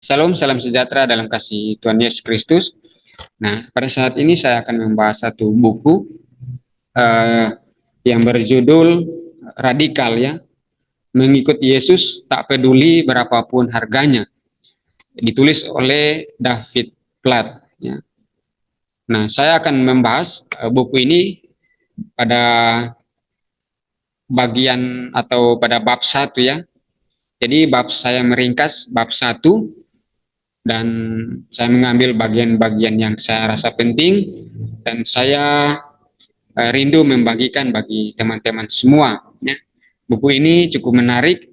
Salam, salam sejahtera dalam kasih Tuhan Yesus Kristus. Nah, pada saat ini saya akan membahas satu buku uh, yang berjudul Radikal ya, Mengikut Yesus tak peduli berapapun harganya, ditulis oleh David Platt. Ya. Nah, saya akan membahas buku ini pada bagian atau pada bab 1 ya. Jadi bab saya meringkas bab 1 dan saya mengambil bagian-bagian yang saya rasa penting dan saya rindu membagikan bagi teman-teman semua ya. Buku ini cukup menarik,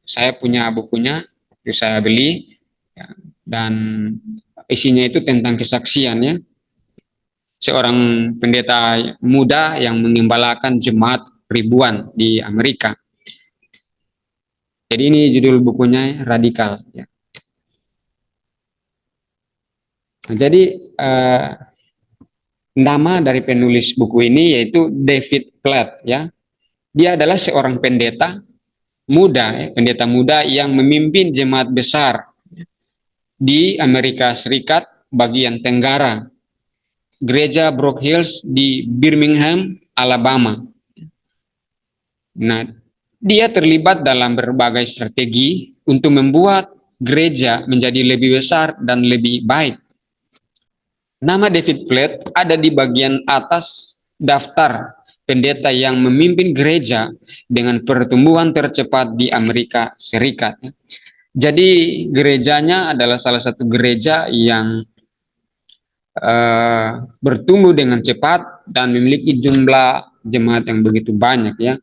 saya punya bukunya, itu saya beli ya, dan isinya itu tentang kesaksian ya, seorang pendeta muda yang mengembalakan jemaat ribuan di Amerika. Jadi ini judul bukunya Radikal ya. Nah, jadi nama dari penulis buku ini yaitu David Platt ya. Dia adalah seorang pendeta muda, pendeta muda yang memimpin jemaat besar di Amerika Serikat bagian tenggara, gereja Brook Hills di Birmingham, Alabama. Nah, dia terlibat dalam berbagai strategi untuk membuat gereja menjadi lebih besar dan lebih baik. Nama David Platt ada di bagian atas daftar pendeta yang memimpin gereja dengan pertumbuhan tercepat di Amerika Serikat. Jadi gerejanya adalah salah satu gereja yang bertumbuh dengan cepat dan memiliki jumlah jemaat yang begitu banyak ya.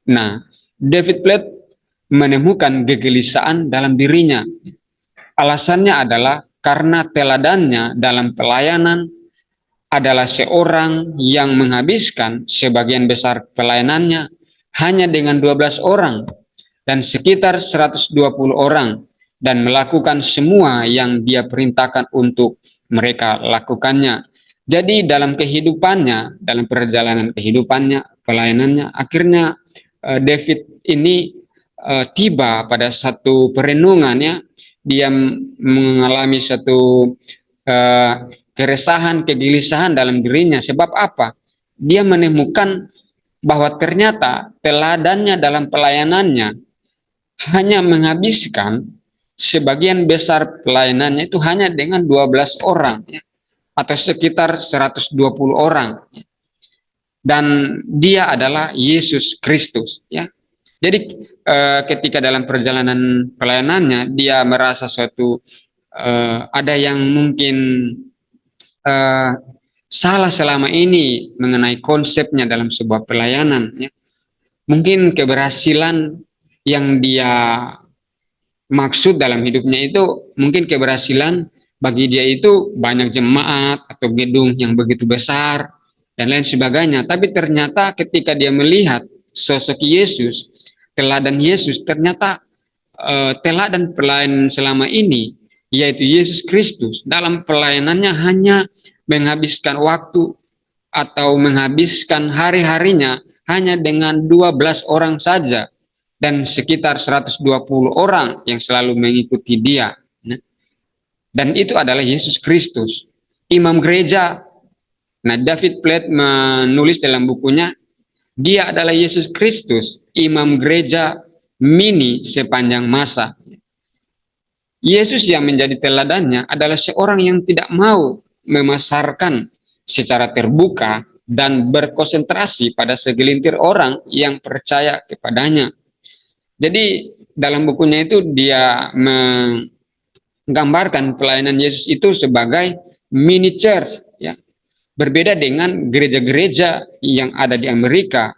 Nah, David Platt menemukan kegelisahan dalam dirinya. Alasannya adalah karena teladannya dalam pelayanan adalah seorang yang menghabiskan sebagian besar pelayanannya hanya dengan 12 orang dan sekitar 120 orang dan melakukan semua yang dia perintahkan untuk mereka lakukannya. Jadi dalam kehidupannya, dalam perjalanan kehidupannya, pelayanannya, akhirnya David ini tiba pada satu perenungan ya, dia mengalami satu keresahan, kegelisahan dalam dirinya. Sebab apa? Dia menemukan bahwa ternyata teladannya dalam pelayanannya hanya menghabiskan sebagian besar pelayanannya itu hanya dengan 12 orang ya, atau sekitar 120 orang. Dan dia adalah Yesus Kristus ya. Jadi ketika dalam perjalanan pelayanannya dia merasa suatu ada yang mungkin salah selama ini mengenai konsepnya dalam sebuah pelayanan ya. Mungkin keberhasilan yang dia maksud dalam hidupnya itu mungkin keberhasilan bagi dia itu banyak jemaat atau gedung yang begitu besar dan lain sebagainya. Tapi ternyata ketika dia melihat sosok Yesus, teladan Yesus, ternyata teladan pelayanan selama ini yaitu Yesus Kristus dalam pelayanannya hanya menghabiskan waktu atau menghabiskan hari-harinya hanya dengan 12 orang saja dan sekitar 120 orang yang selalu mengikuti dia. Dan itu adalah Yesus Kristus, imam gereja. Nah, David Platt menulis dalam bukunya, dia adalah Yesus Kristus, imam gereja mini sepanjang masa. Yesus yang menjadi teladannya adalah seorang yang tidak mau memasarkan secara terbuka dan berkonsentrasi pada segelintir orang yang percaya kepadanya. Jadi dalam bukunya itu dia menggambarkan pelayanan Yesus itu sebagai mini church ya. Berbeda dengan gereja-gereja yang ada di Amerika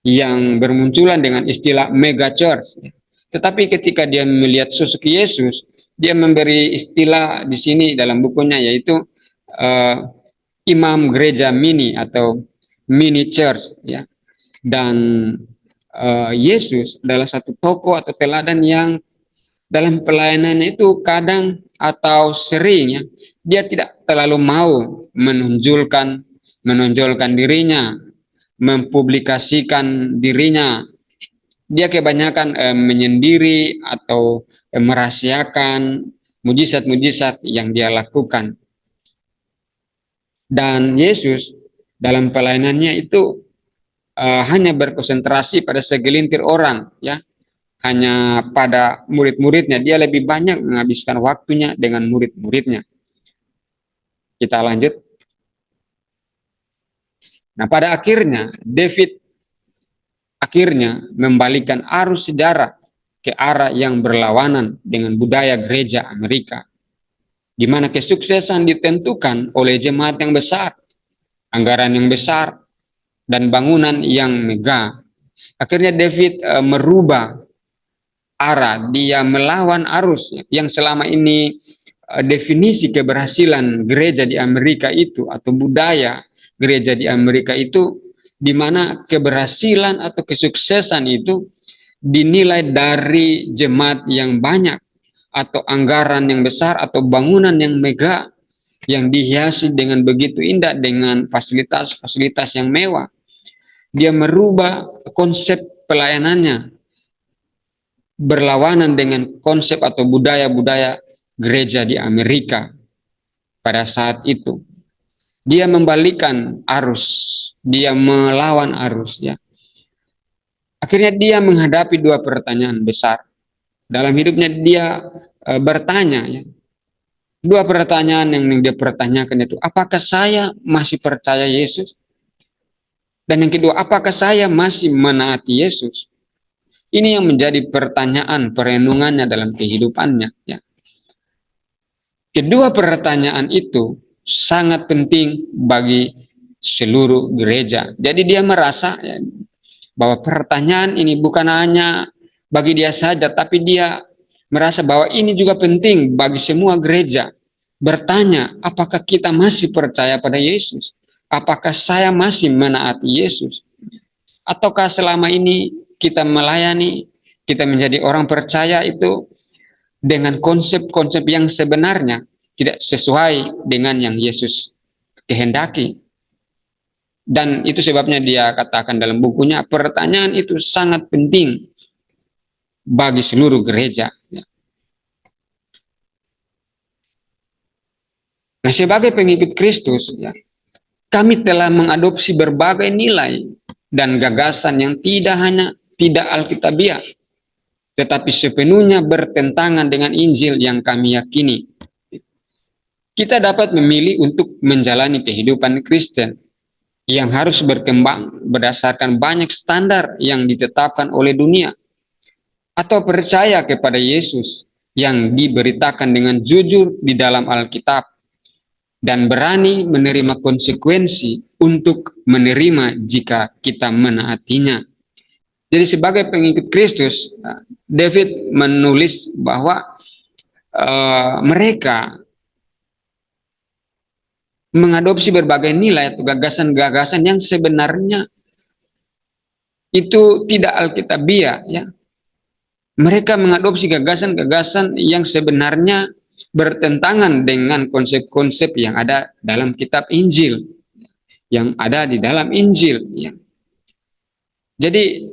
yang bermunculan dengan istilah mega church. Tetapi ketika dia melihat sosok Yesus, dia memberi istilah di sini dalam bukunya yaitu imam gereja mini atau mini church ya. Dan Yesus adalah satu tokoh atau teladan yang dalam pelayanannya itu kadang atau sering ya, dia tidak terlalu mau menonjolkan dirinya, mempublikasikan dirinya dia kebanyakan menyendiri atau merahasiakan mujizat-mujizat yang dia lakukan. Dan Yesus dalam pelayanannya itu hanya berkonsentrasi pada segelintir orang, ya, hanya pada murid-muridnya. Dia lebih banyak menghabiskan waktunya dengan murid-muridnya. Kita lanjut. Nah, pada akhirnya David akhirnya membalikan arus sejarah ke arah yang berlawanan dengan budaya gereja Amerika, di mana kesuksesan ditentukan oleh jemaat yang besar, anggaran yang besar, dan bangunan yang megah. Akhirnya David merubah arah, dia melawan arus yang selama ini definisi keberhasilan gereja di Amerika itu atau budaya gereja di Amerika itu, di mana keberhasilan atau kesuksesan itu dinilai dari jemaat yang banyak atau anggaran yang besar atau bangunan yang megah yang dihiasi dengan begitu indah dengan fasilitas-fasilitas yang mewah. Dia merubah konsep pelayanannya berlawanan dengan konsep atau budaya-budaya gereja di Amerika pada saat itu. Dia membalikan arus, dia melawan arus, ya. Akhirnya dia menghadapi dua pertanyaan besar dalam hidupnya. Dia bertanya, ya, dua pertanyaan yang dia pertanyakan itu, apakah saya masih percaya Yesus? Dan yang kedua, apakah saya masih menaati Yesus? Ini yang menjadi pertanyaan perenungannya dalam kehidupannya, ya. Kedua pertanyaan itu sangat penting bagi seluruh gereja. Jadi dia merasa, ya, bahwa pertanyaan ini bukan hanya bagi dia saja, tapi dia merasa bahwa ini juga penting bagi semua gereja. Bertanya, apakah kita masih percaya pada Yesus? Apakah saya masih menaati Yesus? Ataukah selama ini kita melayani, kita menjadi orang percaya itu dengan konsep-konsep yang sebenarnya tidak sesuai dengan yang Yesus kehendaki. Dan itu sebabnya dia katakan dalam bukunya, pertanyaan itu sangat penting bagi seluruh gereja. Nah, sebagai pengikut Kristus, ya, kami telah mengadopsi berbagai nilai dan gagasan yang tidak alkitabiah, tetapi sepenuhnya bertentangan dengan Injil yang kami yakini. Kita dapat memilih untuk menjalani kehidupan Kristen yang harus berkembang berdasarkan banyak standar yang ditetapkan oleh dunia, atau percaya kepada Yesus yang diberitakan dengan jujur di dalam Alkitab dan berani menerima konsekuensi untuk menerima jika kita menaatinya. Jadi sebagai pengikut Kristus, David menulis bahwa mereka mengadopsi berbagai nilai atau gagasan-gagasan yang sebenarnya itu tidak alkitabiah, ya. Mereka mengadopsi gagasan-gagasan yang sebenarnya bertentangan dengan konsep-konsep yang ada dalam kitab Injil, yang ada di dalam Injil, ya. Jadi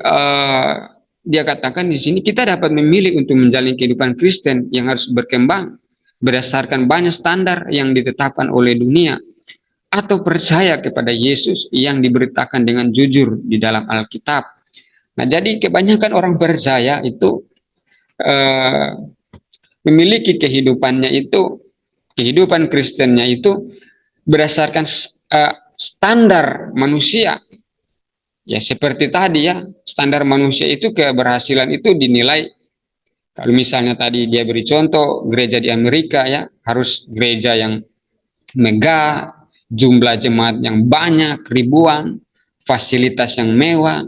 dia katakan di sini kita dapat memilih untuk menjalani kehidupan Kristen yang harus berkembang berdasarkan banyak standar yang ditetapkan oleh dunia, atau percaya kepada Yesus yang diberitakan dengan jujur di dalam Alkitab. Nah, jadi kebanyakan orang percaya itu memiliki kehidupan Kristennya itu berdasarkan standar manusia. Ya, seperti tadi, ya, standar manusia itu keberhasilan itu dinilai, kalau misalnya tadi dia beri contoh gereja di Amerika, ya, harus gereja yang megah, jumlah jemaat yang banyak, ribuan, fasilitas yang mewah.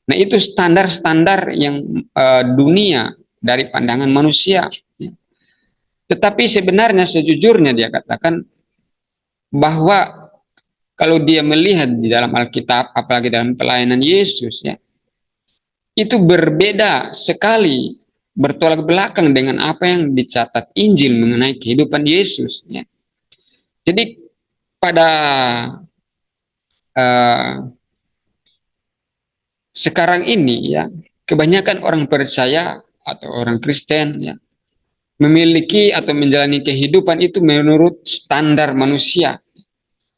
Nah, itu standar-standar yang dunia dari pandangan manusia. Tetapi sebenarnya sejujurnya dia katakan bahwa kalau dia melihat di dalam Alkitab, apalagi dalam pelayanan Yesus, ya, itu berbeda sekali, bertolak belakang dengan apa yang dicatat Injil mengenai kehidupan Yesus, ya. Jadi pada sekarang ini, ya, kebanyakan orang percaya atau orang Kristen ya memiliki atau menjalani kehidupan itu menurut standar manusia,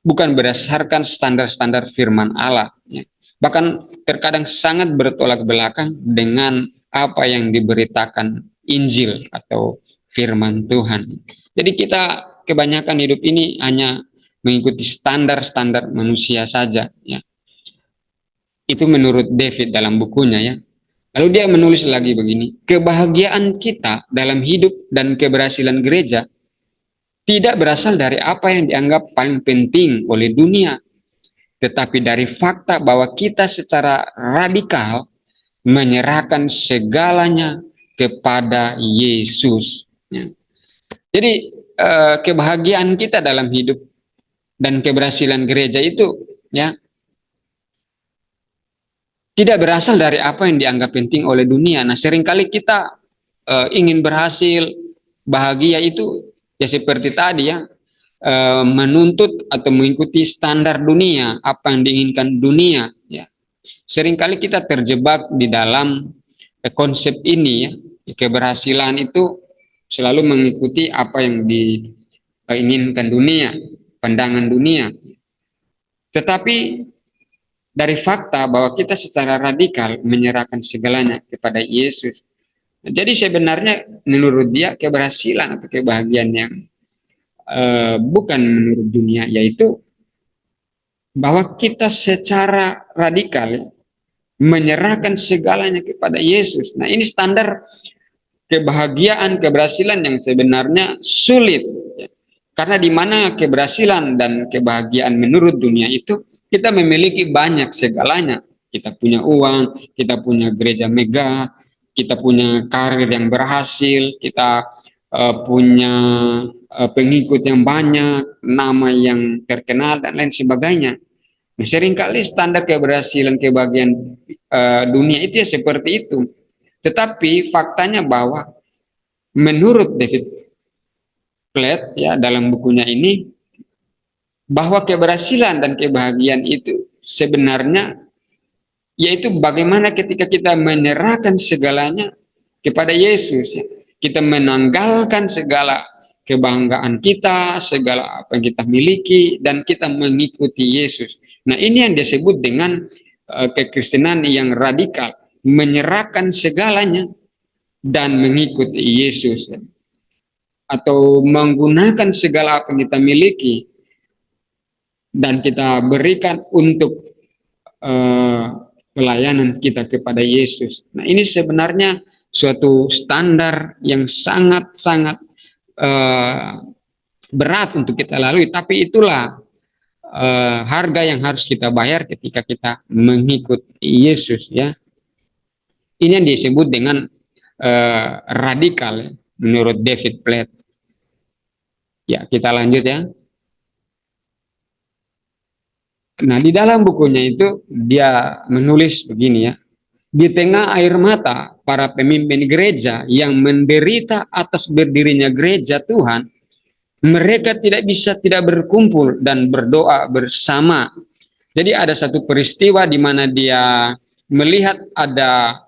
bukan berdasarkan standar-standar firman Allah. Ya. Bahkan terkadang sangat bertolak belakang dengan apa yang diberitakan Injil atau firman Tuhan. Jadi kita kebanyakan hidup ini hanya mengikuti standar-standar manusia saja. Ya. Itu menurut David dalam bukunya ya. Lalu dia menulis lagi begini, kebahagiaan kita dalam hidup dan keberhasilan gereja tidak berasal dari apa yang dianggap paling penting oleh dunia, tetapi dari fakta bahwa kita secara radikal menyerahkan segalanya kepada Yesus. Ya. Jadi kebahagiaan kita dalam hidup dan keberhasilan gereja itu ya tidak berasal dari apa yang dianggap penting oleh dunia. Nah, seringkali kita ingin berhasil, bahagia itu ya seperti tadi ya, menuntut atau mengikuti standar dunia, apa yang diinginkan dunia. Ya. Seringkali kita terjebak di dalam konsep ini ya, keberhasilan itu selalu mengikuti apa yang diinginkan dunia, pandangan dunia. Tetapi dari fakta bahwa kita secara radikal menyerahkan segalanya kepada Yesus. Jadi sebenarnya menurut dia keberhasilan atau kebahagiaan yang bukan menurut dunia, yaitu bahwa kita secara radikal menyerahkan segalanya kepada Yesus. Nah, ini standar kebahagiaan, keberhasilan yang sebenarnya sulit. Karena di mana keberhasilan dan kebahagiaan menurut dunia itu kita memiliki banyak segalanya. Kita punya uang, kita punya gereja megah, kita punya karir yang berhasil, kita punya pengikut yang banyak, nama yang terkenal dan lain sebagainya. Nah, seringkali standar keberhasilan kebahagiaan dunia itu ya seperti itu. Tetapi faktanya bahwa menurut David Platt ya dalam bukunya ini, bahwa keberhasilan dan kebahagiaan itu sebenarnya yaitu bagaimana ketika kita menyerahkan segalanya kepada Yesus ya. Kita menanggalkan segala kebanggaan kita, segala apa yang kita miliki, dan kita mengikuti Yesus. Nah, ini yang disebut dengan kekristenan yang radikal, menyerahkan segalanya dan mengikuti Yesus ya. Atau menggunakan segala apa yang kita miliki dan kita berikan untuk pelayanan kita kepada Yesus. Nah, ini sebenarnya suatu standar yang sangat-sangat berat untuk kita lalui, tapi itulah harga yang harus kita bayar ketika kita mengikut Yesus ya. Ini yang disebut dengan radikal menurut David Platt. Ya, kita lanjut ya. Nah, di dalam bukunya itu dia menulis begini ya. Di tengah air mata para pemimpin gereja yang menderita atas berdirinya gereja Tuhan, mereka tidak bisa tidak berkumpul dan berdoa bersama. Jadi ada satu peristiwa di mana dia melihat ada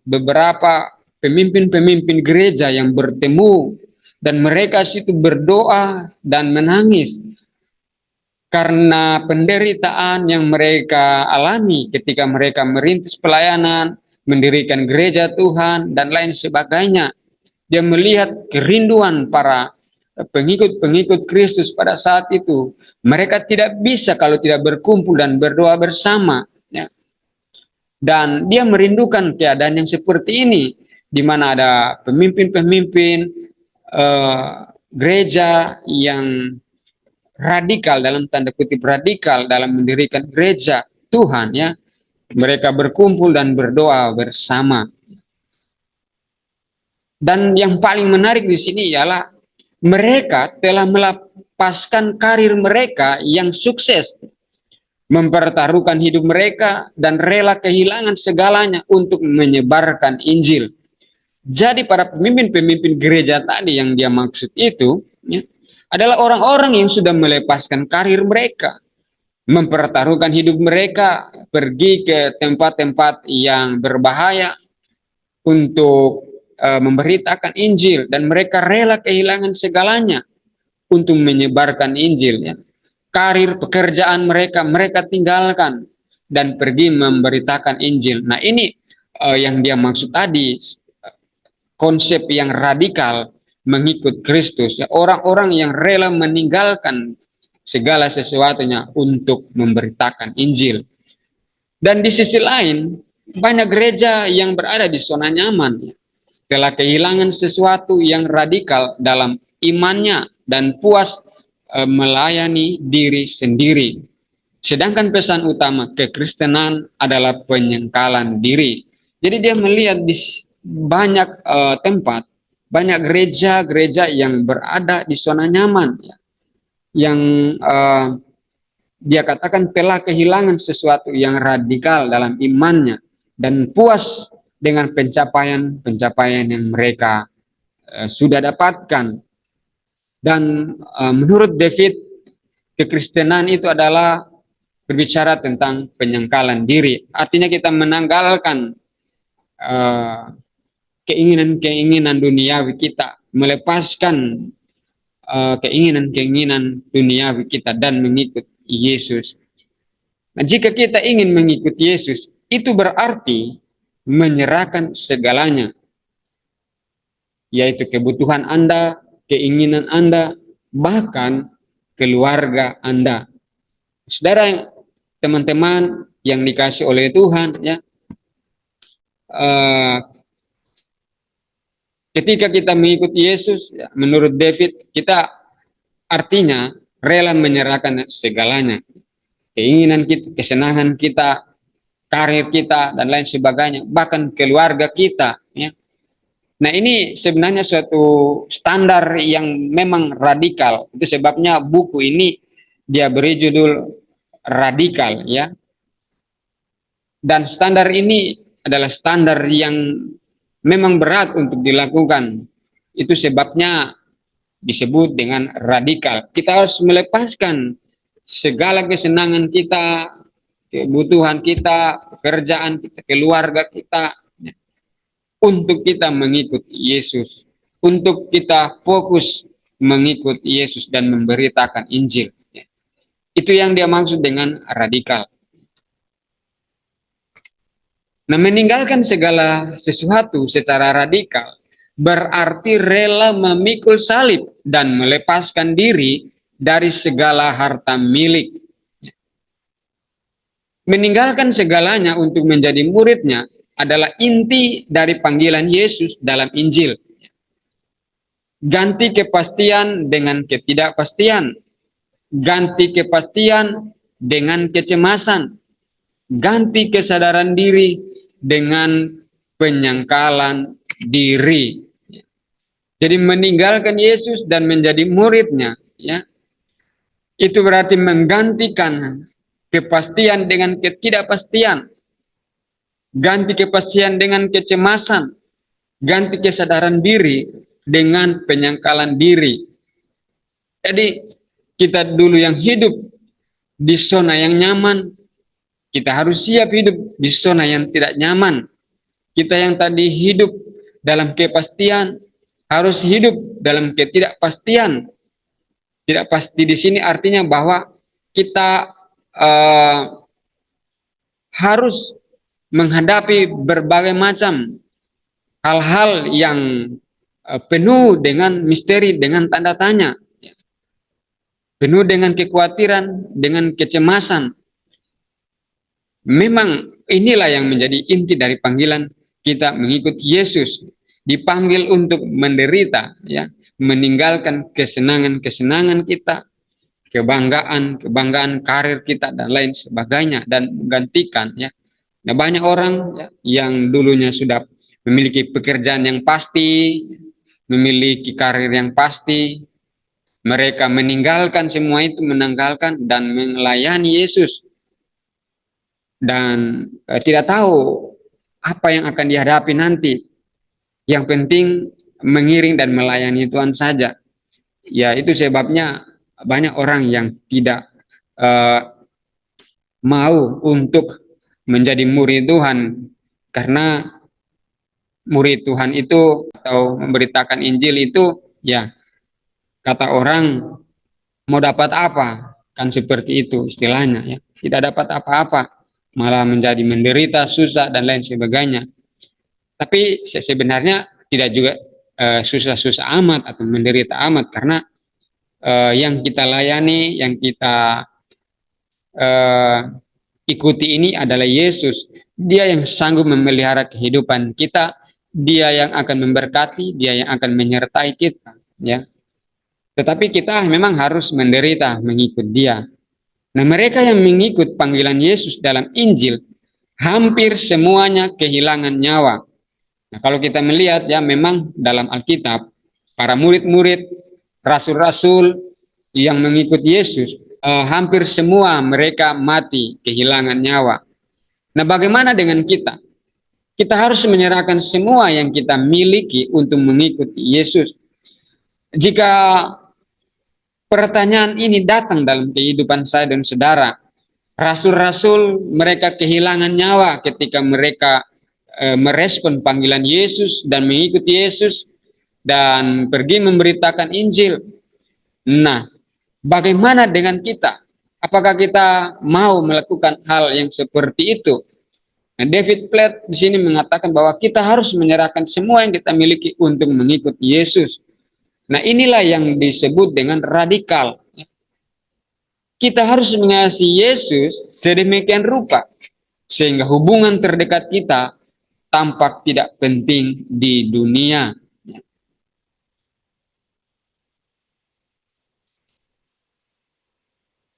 beberapa pemimpin-pemimpin gereja yang bertemu dan mereka situ berdoa dan menangis karena penderitaan yang mereka alami ketika mereka merintis pelayanan, mendirikan gereja Tuhan, dan lain sebagainya. Dia melihat kerinduan para pengikut-pengikut Kristus pada saat itu. Mereka tidak bisa kalau tidak berkumpul dan berdoa bersama. Ya. Dan dia merindukan keadaan yang seperti ini, di mana ada pemimpin-pemimpin gereja yang radikal, dalam tanda kutip radikal dalam mendirikan gereja Tuhan ya. Mereka berkumpul dan berdoa bersama. Dan yang paling menarik di sini ialah mereka telah melepaskan karir mereka yang sukses, mempertaruhkan hidup mereka dan rela kehilangan segalanya untuk menyebarkan Injil. Jadi para pemimpin-pemimpin gereja tadi yang dia maksud itu ya, adalah orang-orang yang sudah melepaskan karir mereka, mempertaruhkan hidup mereka, pergi ke tempat-tempat yang berbahaya untuk memberitakan Injil, dan mereka rela kehilangan segalanya untuk menyebarkan Injil. Ya. Karir pekerjaan mereka mereka tinggalkan dan pergi memberitakan Injil. Nah ini yang dia maksud tadi, konsep yang radikal mengikut Kristus. Ya, orang-orang yang rela meninggalkan segala sesuatunya untuk memberitakan Injil. Dan di sisi lain, banyak gereja yang berada di zona nyaman, telah kehilangan sesuatu yang radikal dalam imannya dan puas melayani diri sendiri. Sedangkan pesan utama kekristenan adalah penyengkalan diri. Jadi dia melihat di banyak tempat, banyak gereja-gereja yang berada di zona nyaman, ya, yang dia katakan telah kehilangan sesuatu yang radikal dalam imannya dan puas dengan pencapaian-pencapaian yang mereka sudah dapatkan. Dan menurut David, kekristenan itu adalah berbicara tentang penyangkalan diri. Artinya kita menanggalkan keinginan-keinginan duniawi kita, melepaskan keinginan-keinginan duniawi kita dan mengikut Yesus. Nah, jika kita ingin mengikuti Yesus, itu berarti menyerahkan segalanya, yaitu kebutuhan Anda, keinginan Anda, bahkan keluarga Anda. Saudara, teman-teman yang dikasih oleh Tuhan, ya, ketika kita mengikuti Yesus, ya, menurut David, kita artinya rela menyerahkan segalanya, keinginan kita, kesenangan kita, karir kita, dan lain sebagainya, bahkan keluarga kita. Ya. Nah ini sebenarnya suatu standar yang memang radikal. Itu sebabnya buku ini dia beri judul Radikal, ya. Dan standar ini adalah standar yang memang berat untuk dilakukan. Itu sebabnya disebut dengan radikal. Kita harus melepaskan segala kesenangan kita, kebutuhan kita, pekerjaan kita, keluarga kita, ya, untuk kita mengikut Yesus, untuk kita fokus mengikut Yesus dan memberitakan Injil. Ya. Itu yang dia maksud dengan radikal. Nah, meninggalkan segala sesuatu secara radikal berarti rela memikul salib dan melepaskan diri dari segala harta milik. Meninggalkan segalanya untuk menjadi muridnya adalah inti dari panggilan Yesus dalam Injil. Ganti kepastian dengan ketidakpastian. Ganti kepastian dengan kecemasan. Ganti kesadaran diri dengan penyangkalan diri. Jadi meninggalkan Yesus dan menjadi muridnya, ya, itu berarti menggantikan kepastian dengan ketidakpastian, ganti kepastian dengan kecemasan, ganti kesadaran diri dengan penyangkalan diri. Jadi kita dulu yang hidup di zona yang nyaman, kita harus siap hidup di zona yang tidak nyaman. Kita yang tadi hidup dalam kepastian, harus hidup dalam ketidakpastian. Tidak pasti di sini artinya bahwa kita harus menghadapi berbagai macam hal-hal yang penuh dengan misteri, dengan tanda tanya, penuh dengan kekhawatiran, dengan kecemasan. Memang inilah yang menjadi inti dari panggilan kita mengikuti Yesus. Dipanggil untuk menderita, ya, meninggalkan kesenangan-kesenangan kita, kebanggaan karir kita dan lain sebagainya, dan menggantikan, ya. Nah, banyak orang, ya, yang dulunya sudah memiliki pekerjaan yang pasti, memiliki karir yang pasti, mereka meninggalkan semua itu, menanggalkan dan melayani Yesus. Dan tidak tahu apa yang akan dihadapi nanti. Yang penting mengiring dan melayani Tuhan saja. Ya, itu sebabnya banyak orang yang tidak mau untuk menjadi murid Tuhan, karena murid Tuhan itu atau memberitakan Injil itu ya kata orang mau dapat apa, kan seperti itu istilahnya ya, tidak dapat apa-apa, malah menjadi menderita, susah dan lain sebagainya. Tapi sebenarnya tidak juga susah-susah amat atau menderita amat, karena yang kita layani, yang kita eh, ikuti ini adalah Yesus. Dia yang sanggup memelihara kehidupan kita, dia yang akan memberkati, dia yang akan menyertai kita, ya. Tetapi kita memang harus menderita mengikut dia. Nah, mereka yang mengikut panggilan Yesus dalam Injil hampir semuanya kehilangan nyawa. Nah, kalau kita melihat ya, memang dalam Alkitab para murid-murid, rasul-rasul yang mengikut Yesus hampir semua mereka mati, kehilangan nyawa. Nah, bagaimana dengan kita? Kita harus menyerahkan semua yang kita miliki untuk mengikuti Yesus. Jika pertanyaan ini datang dalam kehidupan saya dan saudara, rasul-rasul mereka kehilangan nyawa ketika mereka merespon panggilan Yesus dan mengikuti Yesus dan pergi memberitakan Injil. Nah, bagaimana dengan kita? Apakah kita mau melakukan hal yang seperti itu? Nah, David Platt di sini mengatakan bahwa kita harus menyerahkan semua yang kita miliki untuk mengikuti Yesus. Nah, inilah yang disebut dengan radikal. Kita harus mengasihi Yesus sedemikian rupa sehingga hubungan terdekat kita tampak tidak penting di dunia.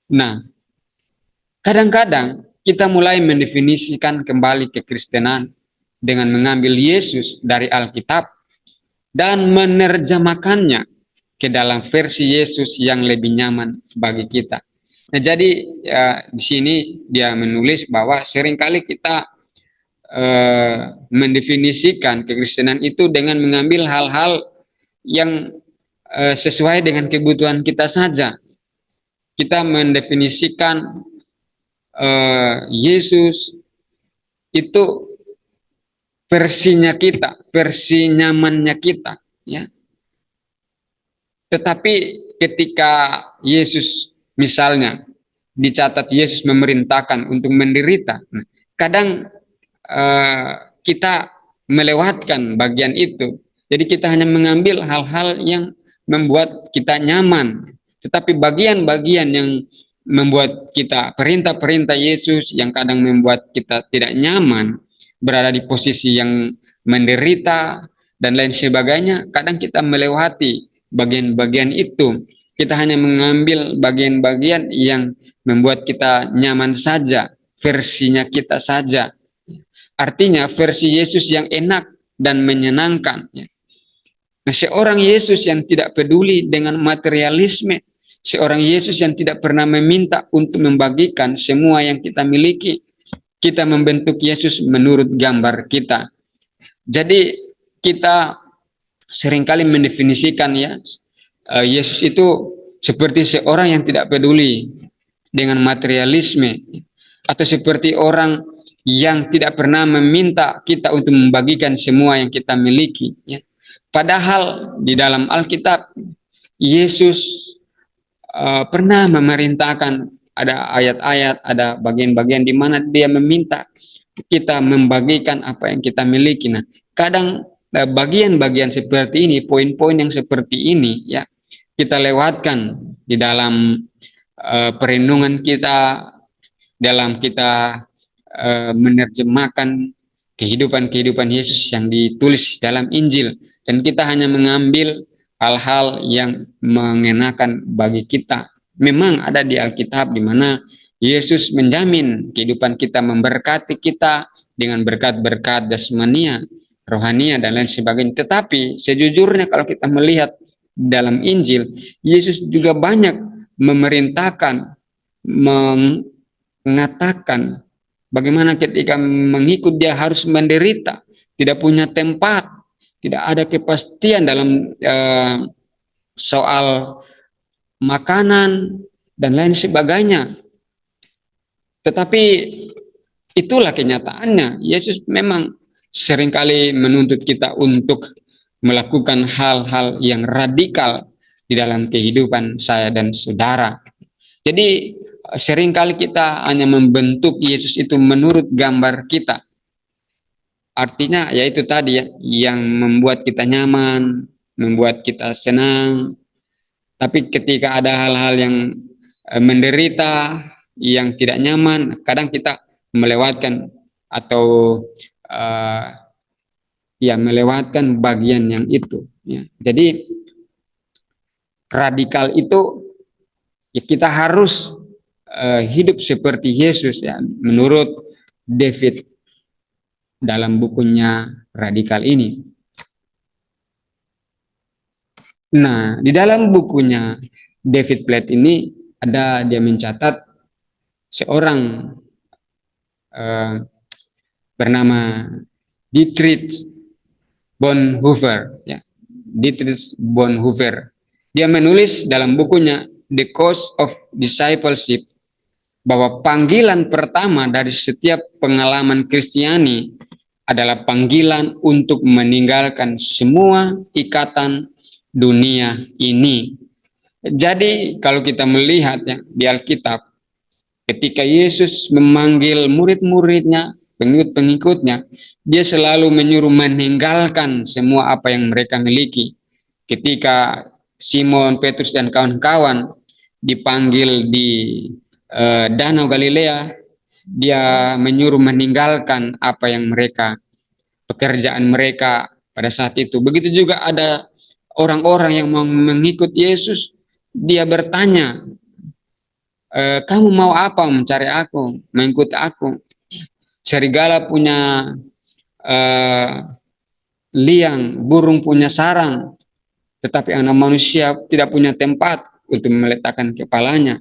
Nah, kadang-kadang kita mulai mendefinisikan kembali kekristenan dengan mengambil Yesus dari Alkitab dan menerjemahkannya ke dalam versi Yesus yang lebih nyaman bagi kita. Nah, jadi ya, di sini dia menulis bahwa seringkali kita mendefinisikan kekristenan itu dengan mengambil hal-hal yang sesuai dengan kebutuhan kita saja. Kita mendefinisikan Yesus itu versinya kita, versi nyamannya kita, ya. Tetapi ketika Yesus misalnya dicatat Yesus memerintahkan untuk menderita, nah, kadang kita melewatkan bagian itu. Jadi kita hanya mengambil hal-hal yang membuat kita nyaman. Tetapi bagian-bagian yang membuat kita, perintah-perintah Yesus yang kadang membuat kita tidak nyaman, berada di posisi yang menderita dan lain sebagainya, kadang kita melewati bagian-bagian itu. Kita hanya mengambil bagian-bagian yang membuat kita nyaman saja, versinya kita saja. Artinya versi Yesus yang enak dan menyenangkan. Nah, seorang Yesus yang tidak peduli dengan materialisme, seorang Yesus yang tidak pernah meminta untuk membagikan semua yang kita miliki, kita membentuk Yesus menurut gambar kita. Jadi kita seringkali mendefinisikan ya, Yesus itu seperti seorang yang tidak peduli dengan materialisme, atau seperti orang yang tidak pernah meminta kita untuk membagikan semua yang kita miliki, ya. Padahal di dalam Alkitab Yesus pernah memerintahkan, ada ayat-ayat, ada bagian-bagian di mana dia meminta kita membagikan apa yang kita miliki. Nah, kadang bagian-bagian seperti ini, poin-poin yang seperti ini, ya, kita lewatkan di dalam perenungan kita, dalam kita menerjemahkan kehidupan-kehidupan Yesus yang ditulis dalam Injil, dan kita hanya mengambil hal-hal yang mengenakan bagi kita. Memang ada di Alkitab di mana Yesus menjamin kehidupan kita, memberkati kita dengan berkat-berkat jasmania, rohania dan lain sebagainya. Tetapi sejujurnya kalau kita melihat dalam Injil, Yesus juga banyak memerintahkan, mengatakan bagaimana ketika mengikut dia harus menderita, tidak punya tempat, tidak ada kepastian dalam soal makanan dan lain sebagainya. Tetapi itulah kenyataannya. Yesus memang seringkali menuntut kita untuk melakukan hal-hal yang radikal di dalam kehidupan saya dan saudara. Jadi seringkali kita hanya membentuk Yesus itu menurut gambar kita. Artinya yaitu tadi ya, yang membuat kita nyaman, membuat kita senang. Tapi ketika ada hal-hal yang menderita, yang tidak nyaman, kadang kita melewatkan atau uh, ya melewatkan bagian yang itu. Ya. Jadi radikal itu ya kita harus hidup seperti Yesus ya, menurut David dalam bukunya Radikal ini. Nah, di dalam bukunya David Platt ini ada dia mencatat seorang bernama Dietrich Bonhoeffer ya. Dietrich Bonhoeffer. Dia menulis dalam bukunya The Cost of Discipleship bahwa panggilan pertama dari setiap pengalaman Kristiani adalah panggilan untuk meninggalkan semua ikatan dunia ini. Jadi kalau kita melihat ya, di Alkitab, ketika Yesus memanggil murid-muridnya, pengikut-pengikutnya, dia selalu menyuruh meninggalkan semua apa yang mereka miliki. Ketika Simon, Petrus, dan kawan-kawan dipanggil di Danau Galilea, dia menyuruh meninggalkan apa yang mereka, pekerjaan mereka pada saat itu. Begitu juga ada orang-orang yang mau mengikut Yesus, dia bertanya, kamu mau apa mencari aku, mengikut aku? Serigala punya liang, burung punya sarang, tetapi anak manusia tidak punya tempat untuk meletakkan kepalanya.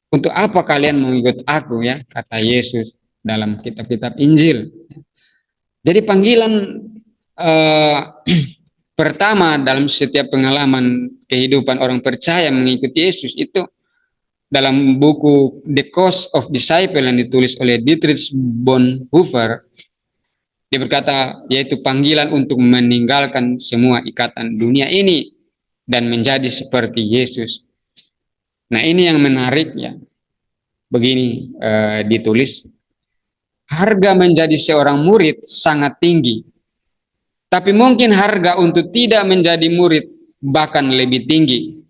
Untuk apa kalian mengikut aku ya, kata Yesus dalam kitab-kitab Injil. Jadi panggilan pertama dalam setiap pengalaman kehidupan orang percaya mengikuti Yesus itu dalam buku The Cost of Disciple yang ditulis oleh Dietrich Bonhoeffer, dia berkata yaitu panggilan untuk meninggalkan semua ikatan dunia ini dan menjadi seperti Yesus. Nah ini yang menarik ya. Begini ditulis, harga menjadi seorang murid sangat tinggi, tapi mungkin harga untuk tidak menjadi murid bahkan lebih tinggi.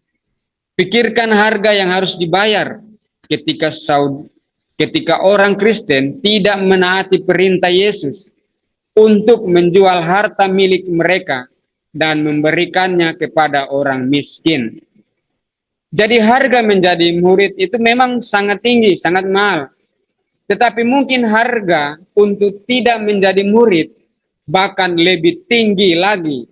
Pikirkan harga yang harus dibayar ketika orang Kristen tidak menaati perintah Yesus untuk menjual harta milik mereka dan memberikannya kepada orang miskin. Jadi harga menjadi murid itu memang sangat tinggi, sangat mahal. Tetapi mungkin harga untuk tidak menjadi murid bahkan lebih tinggi lagi.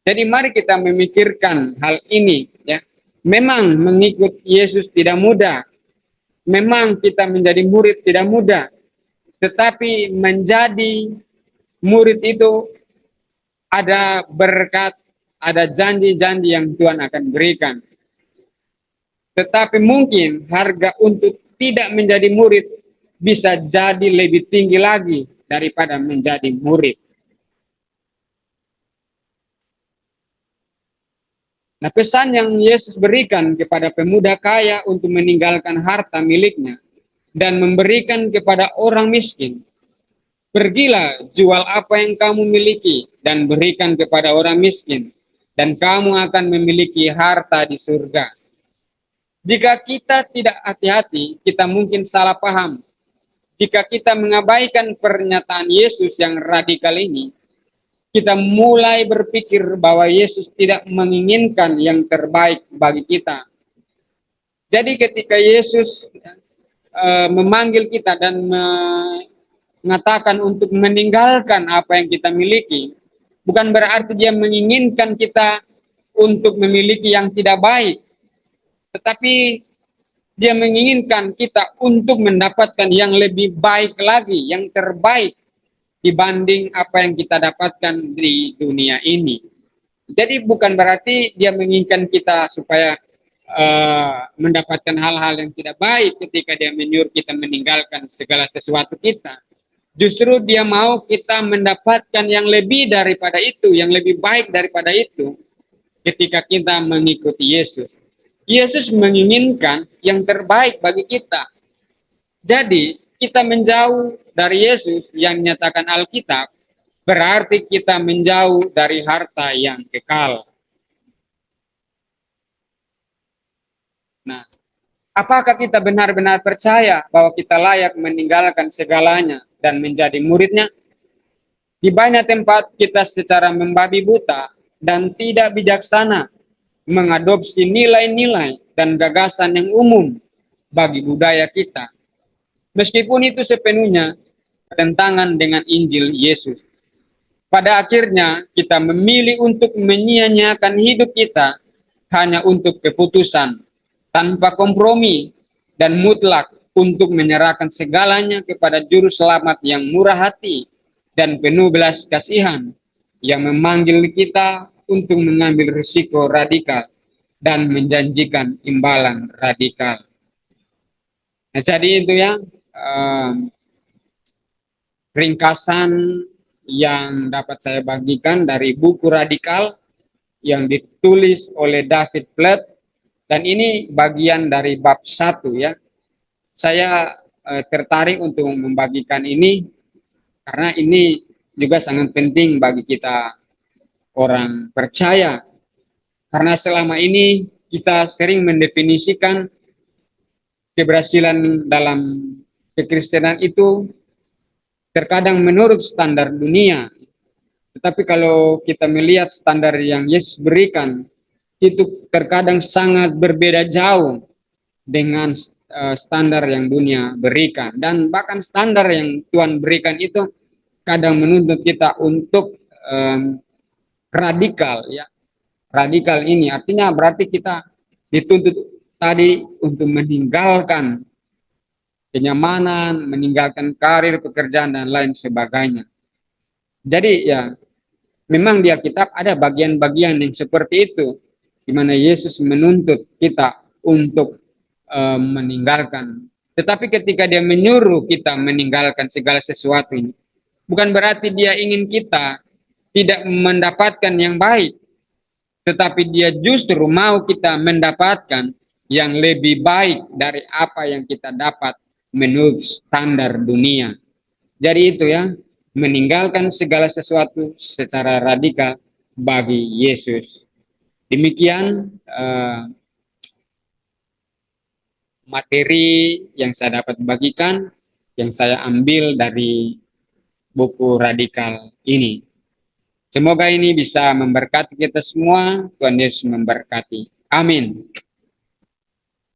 Jadi mari kita memikirkan hal ini ya. Memang mengikut Yesus tidak mudah. Memang kita menjadi murid tidak mudah. Tetapi menjadi murid itu ada berkat, ada janji-janji yang Tuhan akan berikan. Tetapi mungkin harga untuk tidak menjadi murid bisa jadi lebih tinggi lagi daripada menjadi murid. Nah, pesan yang Yesus berikan kepada pemuda kaya untuk meninggalkan harta miliknya dan memberikan kepada orang miskin. Pergilah, jual apa yang kamu miliki dan berikan kepada orang miskin, dan kamu akan memiliki harta di surga. Jika kita tidak hati-hati, kita mungkin salah paham. Jika kita mengabaikan pernyataan Yesus yang radikal ini, kita mulai berpikir bahwa Yesus tidak menginginkan yang terbaik bagi kita. Jadi ketika Yesus memanggil kita dan mengatakan untuk meninggalkan apa yang kita miliki, bukan berarti dia menginginkan kita untuk memiliki yang tidak baik, tetapi dia menginginkan kita untuk mendapatkan yang lebih baik lagi, yang terbaik dibanding apa yang kita dapatkan di dunia ini. Jadi bukan berarti dia menginginkan kita supaya mendapatkan hal-hal yang tidak baik ketika dia menyuruh kita meninggalkan segala sesuatu kita. Justru dia mau kita mendapatkan yang lebih daripada itu, yang lebih baik daripada itu ketika kita mengikuti Yesus. Yesus menginginkan yang terbaik bagi kita. Jadi, kita menjauh dari Yesus yang menyatakan Alkitab, berarti kita menjauh dari harta yang kekal. Nah, apakah kita benar-benar percaya bahwa kita layak meninggalkan segalanya dan menjadi muridnya? Di banyak tempat kita secara membabi buta dan tidak bijaksana mengadopsi nilai-nilai dan gagasan yang umum bagi budaya kita. Meskipun itu sepenuhnya bertentangan dengan Injil Yesus. Pada akhirnya kita memilih untuk menyia-nyiakan hidup kita hanya untuk keputusan tanpa kompromi dan mutlak untuk menyerahkan segalanya kepada juru selamat yang murah hati dan penuh belas kasihan yang memanggil kita untuk mengambil risiko radikal dan menjanjikan imbalan radikal. Nah, jadi itu ya ringkasan yang dapat saya bagikan dari buku Radikal yang ditulis oleh David Platt, dan ini bagian dari bab 1 ya. Saya tertarik untuk membagikan ini karena ini juga sangat penting bagi kita orang percaya. Karena selama ini kita sering mendefinisikan keberhasilan dalam kekristenan itu terkadang menurut standar dunia. Tetapi kalau kita melihat standar yang Yesus berikan, itu terkadang sangat berbeda jauh dengan standar yang dunia berikan. Dan bahkan standar yang Tuhan berikan itu kadang menuntut kita untuk radikal ya. Radikal ini artinya berarti kita dituntut tadi untuk meninggalkan kenyamanan, meninggalkan karir, pekerjaan, dan lain sebagainya. Jadi ya, memang di Alkitab ada bagian-bagian yang seperti itu, di mana Yesus menuntut kita untuk meninggalkan. Tetapi ketika dia menyuruh kita meninggalkan segala sesuatu ini, bukan berarti dia ingin kita tidak mendapatkan yang baik, tetapi dia justru mau kita mendapatkan yang lebih baik dari apa yang kita dapat menurut standar dunia. Jadi itu ya, meninggalkan segala sesuatu secara radikal bagi Yesus. Demikian materi yang saya dapat bagikan, yang saya ambil dari buku Radikal ini. Semoga ini bisa memberkati kita semua. Tuhan Yesus memberkati. Amin.